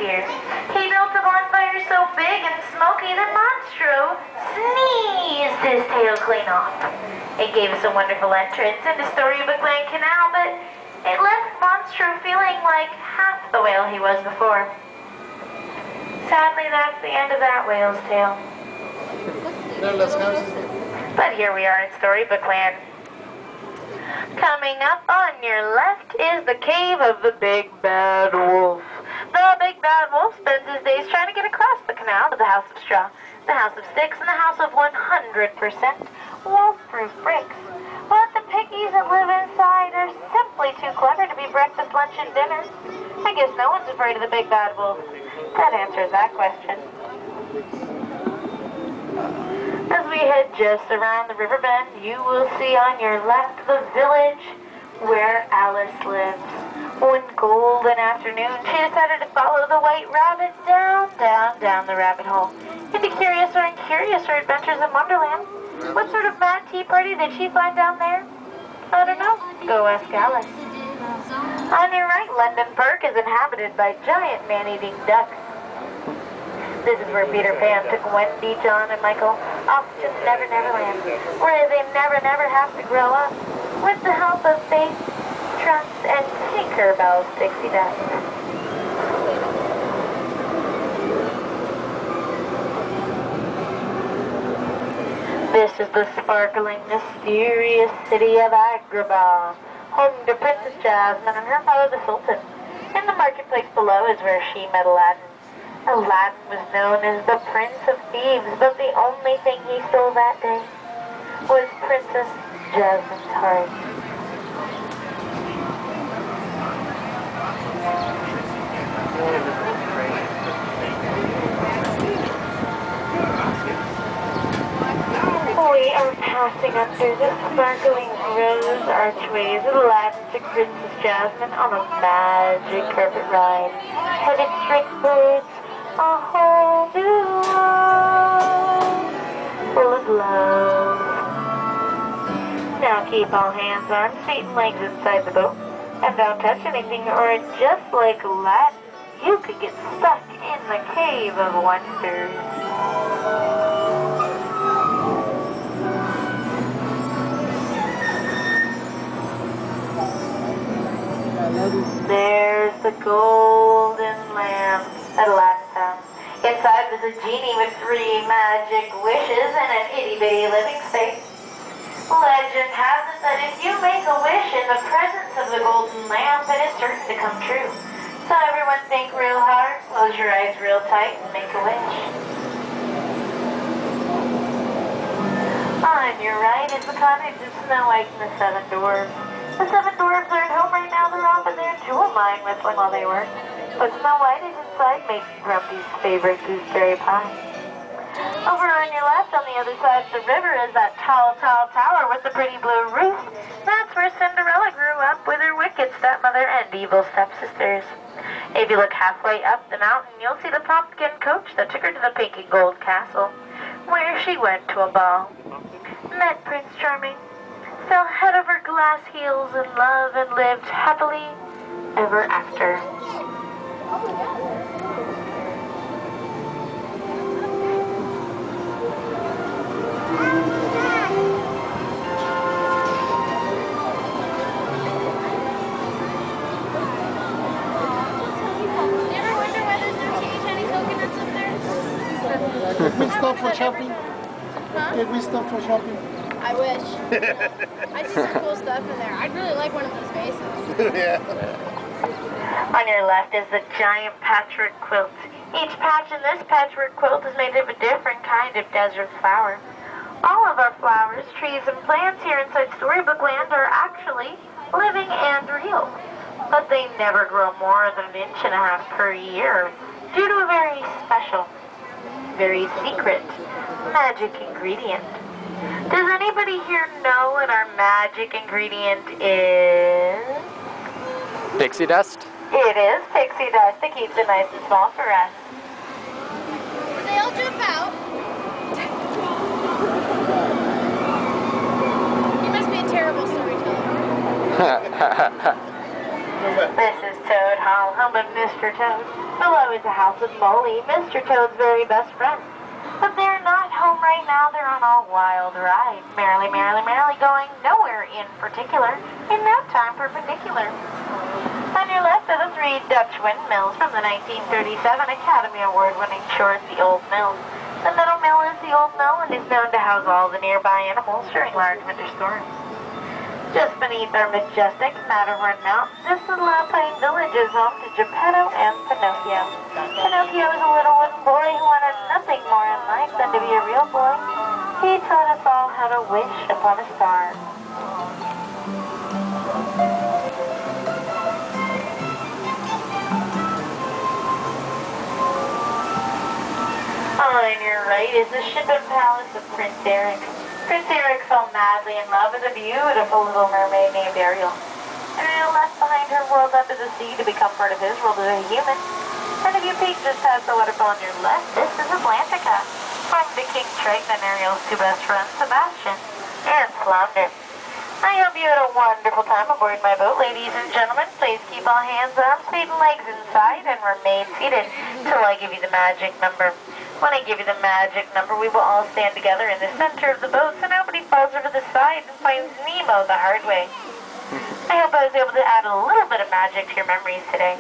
here. He built a bonfire so big and smoky that Monstro sneezed his tail clean off. It gave us a wonderful entrance into Storybook Land Canal, but it left Monstro feeling like half the whale he was before. Sadly, that's the end of that whale's tale. But here we are in Storybook Land. Coming up on your left is the cave of the Big Bad Wolf. The Big Bad Wolf spends his days trying to get across the canal to the House of Straw, the House of Sticks, and the House of 100% wolf-proof bricks. But the piggies that live inside are simply too clever to be breakfast, lunch, and dinner. I guess no one's afraid of the Big Bad Wolf. That answers that question. As we head just around the river bend, you will see on your left the village where Alice lives. One golden afternoon, she decided to follow the White Rabbit down the rabbit hole into curiouser and curiouser adventures in Wonderland. What sort of mad tea party did she find down there? I don't know. Go ask Alice. On your right, London Park is inhabited by giant man-eating ducks. This is where Peter Pan took Wendy, John, and Michael off to Never Never Land, where they never have to grow up, with the help of faith, trust, and Tinkerbell's pixie dust. This is the sparkling, mysterious city of Agrabah, home to Princess Jasmine and her father the Sultan. In the marketplace below is where she met Aladdin. Aladdin was known as the Prince of Thieves, but the only thing he stole that day was Princess Jasmine's heart. We are passing under the sparkling rose archways of Aladdin took Princess Jasmine on a magic carpet ride. Headed straight towards a whole new world full of love. Now keep all hands, arms, feet, and legs inside the boat. And don't touch anything, or just like Aladdin, you could get stuck in the Cave of Wonders. There's the golden lamp at Aladdin's house. Inside was a genie with 3 magic wishes and an itty-bitty living space. Legend has it that if you make a wish in the presence of the golden lamp, it is certain to come true. So everyone think real hard, close your eyes real tight, and make a wish. On your right is the cottage of Snow White and the 7 Dwarfs. The 7 Dwarfs are at home right now. They're off in their jewel mine whistling while they work. But Snow White is inside making Grumpy's favorite gooseberry pie. Over on your left, on the other side of the river, is that tall tower with the pretty blue roof. That's where Cinderella grew up with her wicked stepmother and evil stepsisters. If you look halfway up the mountain, you'll see the pumpkin coach that took her to the pink and gold castle, where she went to a ball. Met Prince Charming, fell head over glass heels in love, and lived happily ever after. Did we stop for shopping? Huh? Did we stop for shopping? I wish. I see some cool stuff in there. I'd really like one of these vases. Yeah. On your left is the giant patchwork quilt. Each patch in this patchwork quilt is made of a different kind of desert flower. All of our flowers, trees, and plants here inside Storybook Land are actually living and real. But they never grow more than 1.5 inches per year due to a very special, very secret magic ingredient. Does anybody here know what our magic ingredient is? Pixie dust? It is pixie dust. It keeps it nice and small for us. Did they all jump out? You must be a terrible storyteller. This is Toad Hall, home home of Mr. Toad. Below is a house with Molly, Mr. Toad's very best friend. But they're not home right now. They're on a wild ride. Merrily, merrily, merrily, going nowhere in particular. In no time perpendicular. On your left are the 3 Dutch windmills from the 1937 Academy Award-winning short, The Old Mill. The middle mill is the Old Mill and is known to house all the nearby animals during large winter storms. Just beneath our majestic Matterhorn Mountain, this little alpine village is home to Geppetto and Pinocchio. Pinocchio is a little wooden boy who wanted nothing more in life than to be a real boy. He taught us all how to wish upon a star. On your right is the ship and palace of Prince Eric. Prince Eric fell madly in love with a beautiful little mermaid named Ariel. Ariel left behind her world under the sea to become part of his world as a human. And if you peek just past the waterfall on your left, this is Atlantica, home to King Triton and Ariel's 2 best friends, Sebastian and Flounder. I hope you had a wonderful time aboard my boat, ladies and gentlemen. Please keep all hands, arms, feet, and legs inside and remain seated till I give you the magic number. When I give you the magic number, we will all stand together in the center of the boat so nobody falls over the side and finds Nemo the hard way. I hope I was able to add a little bit of magic to your memories today.